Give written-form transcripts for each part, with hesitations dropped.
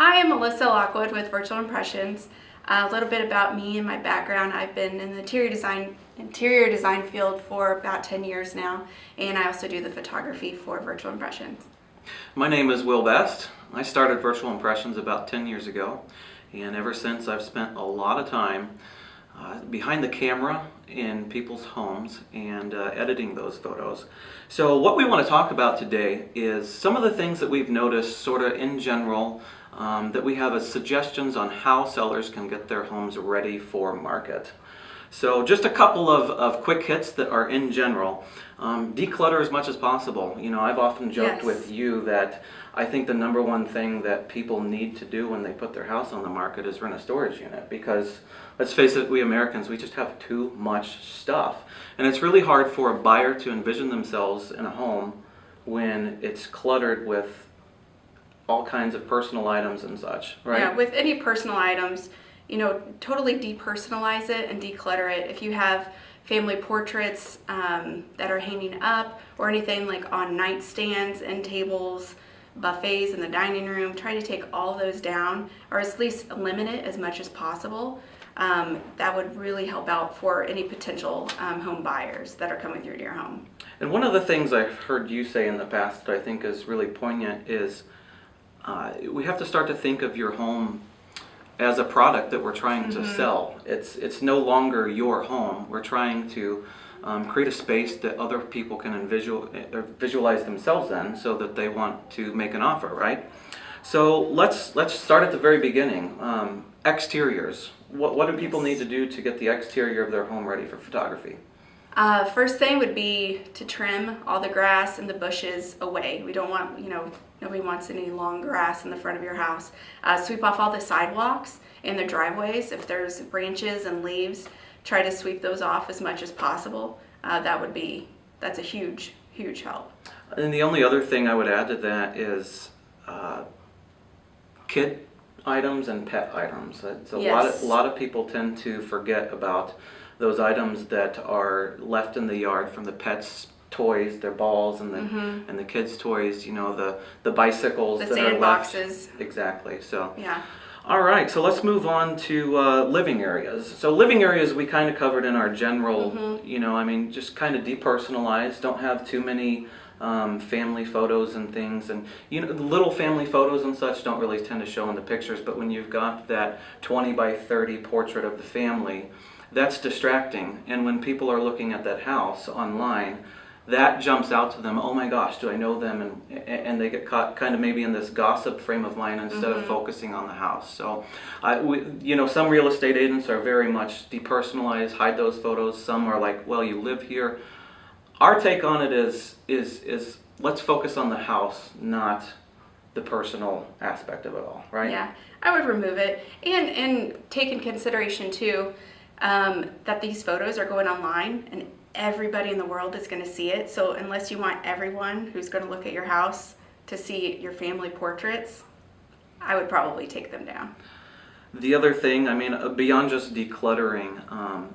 Hi, I'm Melissa Lockwood with Virtual Impressions. A little bit about me and my background. I've been in the interior design field for about 10 years now, and I also do the photography for Virtual Impressions. My name is Will Best. I started Virtual Impressions about 10 years ago, and ever since I've spent a lot of time behind the camera in people's homes and editing those photos. So what we want to talk about today is some of the things that we've noticed sort of in general that we have as suggestions on how sellers can get their homes ready for market. So just a couple of quick hits that are in general. Declutter as much as possible. You know, I've often joked with you that I think the number one thing that people need to do when they put their house on the market is rent a storage unit, because let's face it, we Americans, we just have too much stuff. And it's really hard for a buyer to envision themselves in a home when it's cluttered with all kinds of personal items and such, right? Yeah, with any personal items, you know, totally depersonalize it and declutter it. If you have family portraits that are hanging up or anything like on nightstands, end tables, buffets in the dining room, try to take all those down, or at least limit it as much as possible. That would really help out for any potential home buyers that are coming through to your home. And one of the things I've heard you say in the past that I think is really poignant is we have to start to think of your home as a product that we're trying to sell. It's no longer your home. We're trying to create a space that other people can visualize themselves in, so that they want to make an offer, right? So let's start at the very beginning. Exteriors. What do people need to do to get the exterior of their home ready for photography? First thing would be to trim all the grass and the bushes away. We don't want, nobody wants any long grass in the front of your house. Sweep off all the sidewalks and the driveways. If there's branches and leaves, try to sweep those off as much as possible. That's a huge, huge help. And the only other thing I would add to that is kid items and pet items. A lot of people tend to forget about those items that are left in the yard from the pets' toys, their balls, and the kids' toys. You know, the bicycles, the that sand are left. boxes. Exactly. So yeah. All right. So let's move on to living areas. So living areas we kind of covered in our general. You know, I mean, just kind of depersonalized. Don't have too many family photos and things, and the little family photos and such don't really tend to show in the pictures, but when you've got that 20 by 30 portrait of the family, that's distracting. And when people are looking at that house online, that jumps out to them. Oh my gosh, do I know them? And they get caught kind of maybe in this gossip frame of mind instead of focusing on the house. So some real estate agents are very much depersonalized, hide those photos. Some are like, well, you live here. Our take on it is let's focus on the house, not the personal aspect of it all, right? Yeah, I would remove it and take in consideration too that these photos are going online and everybody in the world is going to see it. So unless you want everyone who's going to look at your house to see your family portraits, I would probably take them down. The other thing, I mean, beyond just decluttering,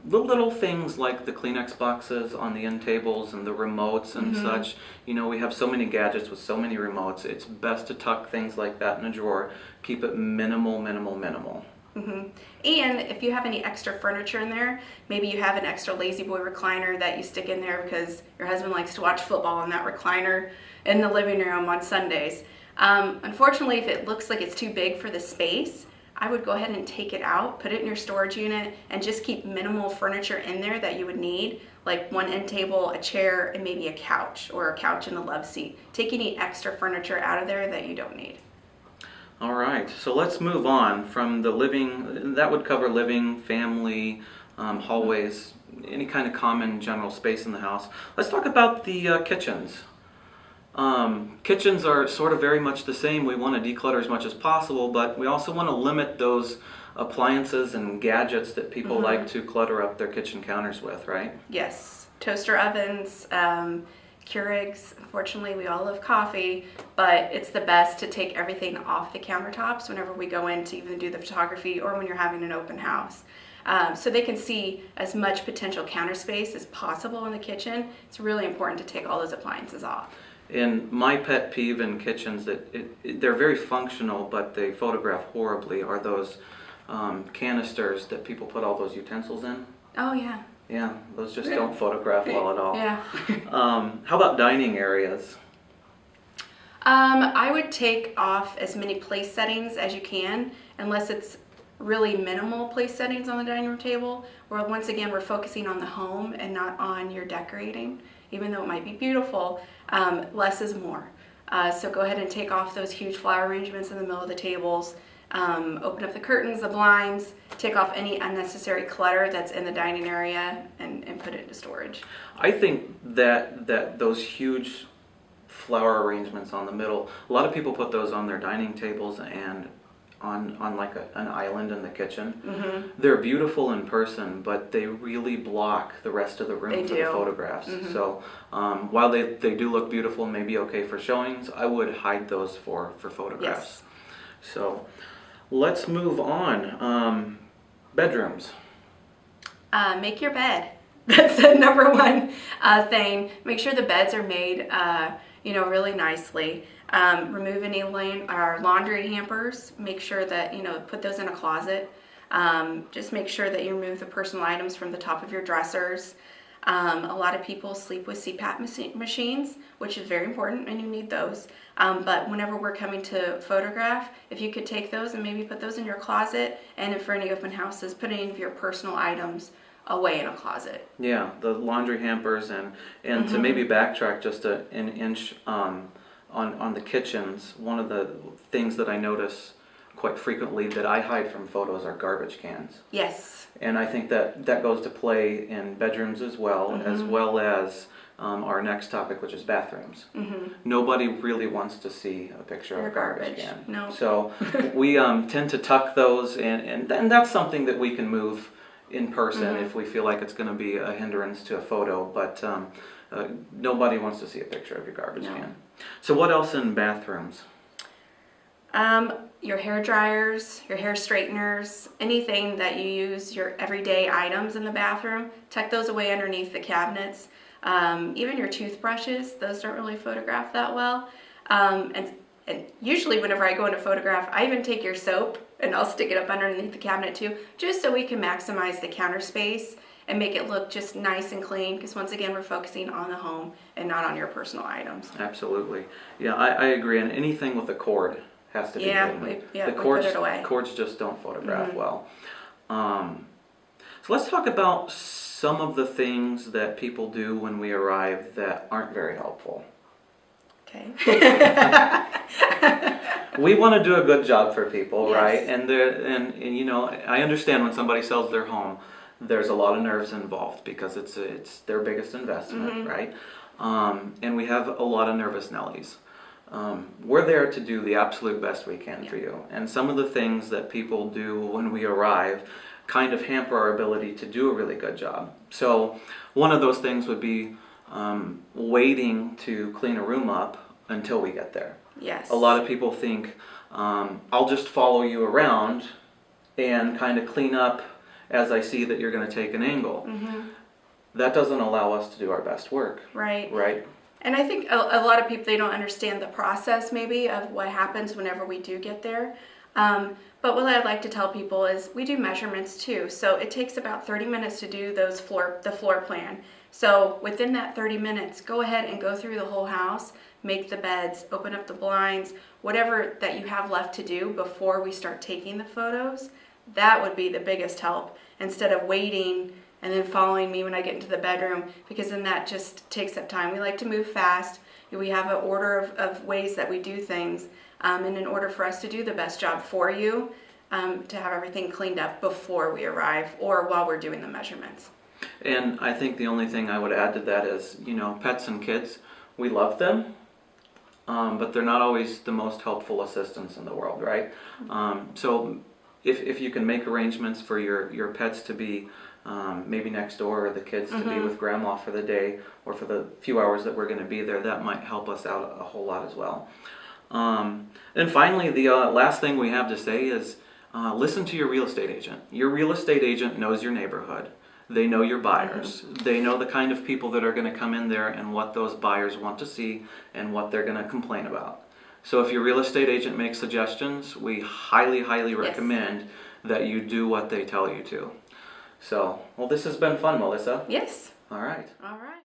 little things like the Kleenex boxes on the end tables and the remotes and such. You know, we have so many gadgets with so many remotes. It's best to tuck things like that in a drawer. Keep it minimal. And if you have any extra furniture in there, maybe you have an extra lazy boy recliner that you stick in there because your husband likes to watch football in that recliner in the living room on Sundays. Unfortunately, if it looks like it's too big for the space, I would go ahead and take it out, put it in your storage unit, and just keep minimal furniture in there that you would need, like one end table, a chair, and maybe a couch, or a couch and a love seat. Take any extra furniture out of there that you don't need. All right, so let's move on from the living. That would cover living, family, hallways, any kind of common general space in the house. Let's talk about the kitchens. Kitchens are sort of very much the same. We want to declutter as much as possible, but we also want to limit those appliances and gadgets that people like to clutter up their kitchen counters with, right? Yes, toaster ovens, Keurigs. Unfortunately, we all love coffee, but it's the best to take everything off the countertops whenever we go in to even do the photography or when you're having an open house. So they can see as much potential counter space as possible in the kitchen. It's really important to take all those appliances off. And my pet peeve in kitchens that they're very functional, but they photograph horribly are those canisters that people put all those utensils in. Oh, yeah. Yeah, those just don't photograph well at all. Yeah. How about dining areas? I would take off as many place settings as you can, unless it's really minimal place settings on the dining room table, where once again we're focusing on the home and not on your decorating. Even though it might be beautiful, less is more. So go ahead and take off those huge flower arrangements in the middle of the tables. Open up the curtains, the blinds, take off any unnecessary clutter that's in the dining area, and put it into storage. I think that those huge flower arrangements on the middle, a lot of people put those on their dining tables and on like an island in the kitchen. Mm-hmm. They're beautiful in person, but they really block the rest of the room They for do. the photographs. Mm-hmm. So while they do look beautiful and maybe okay for showings, I would hide those for photographs. Yes. So let's move on. Bedrooms. Make your bed. That's the number one thing. Make sure the beds are made, really nicely. Remove any laundry hampers. Make sure that, put those in a closet. Just make sure that you remove the personal items from the top of your dressers. A lot of people sleep with CPAP machines, which is very important, and you need those. But whenever we're coming to photograph, if you could take those and maybe put those in your closet, and if for any open houses, put any of your personal items away in a closet. Yeah, the laundry hampers and Mm-hmm. to maybe backtrack just an inch on the kitchens. One of the things that I notice quite frequently that I hide from photos are garbage cans. Yes. And I think that goes to play in bedrooms as well, as our next topic, which is bathrooms. Mm-hmm. Nobody really wants to see a picture Or of a garbage garbage. can. No. So we tend to tuck those, and that's something that we can move in person if we feel like it's going to be a hindrance to a photo. But nobody wants to see a picture of your garbage can. So what else in bathrooms? Your hair dryers, your hair straighteners, anything that you use, your everyday items in the bathroom, tuck those away underneath the cabinets. Even your toothbrushes, those don't really photograph that well. And usually whenever I go into photograph, I even take your soap and I'll stick it up underneath the cabinet too, just so we can maximize the counter space and make it look just nice and clean, because once again, we're focusing on the home and not on your personal items. Absolutely. Yeah, I agree. And anything with a cord has to be hidden. We put it away. Cords just don't photograph well. So let's talk about some of the things that people do when we arrive that aren't very helpful. Okay. We want to do a good job for people, Yes. right? And I understand when somebody sells their home, there's a lot of nerves involved because it's their biggest investment, right? And we have a lot of nervous Nellies. We're there to do the absolute best we can for you. And some of the things that people do when we arrive kind of hamper our ability to do a really good job. So one of those things would be waiting to clean a room up until we get there. Yes. A lot of people think, I'll just follow you around and kind of clean up as I see that you're going to take an angle. That doesn't allow us to do our best work. Right. Right? And I think a lot of people, they don't understand the process maybe of what happens whenever we do get there. But what I'd like to tell people is we do measurements too. So it takes about 30 minutes to do the floor plan. So within that 30 minutes, go ahead and go through the whole house, make the beds, open up the blinds, whatever that you have left to do before we start taking the photos. That would be the biggest help, instead of waiting and then following me when I get into the bedroom, because then that just takes up time. We like to move fast. We have an order of ways that we do things, and in order for us to do the best job for you, to have everything cleaned up before we arrive or while we're doing the measurements. And I think the only thing I would add to that is, pets and kids, we love them, but they're not always the most helpful assistants in the world, right? So if you can make arrangements for your pets to be maybe next door, or the kids to be with grandma for the day or for the few hours that we're going to be there, that might help us out a whole lot as well. And finally, the last thing we have to say is listen to your real estate agent. Your real estate agent knows your neighborhood. They know your buyers. They know the kind of people that are going to come in there and what those buyers want to see and what they're going to complain about. So if your real estate agent makes suggestions, we highly, highly recommend that you do what they tell you to. So, well, this has been fun, Melissa. Yes. All right. All right.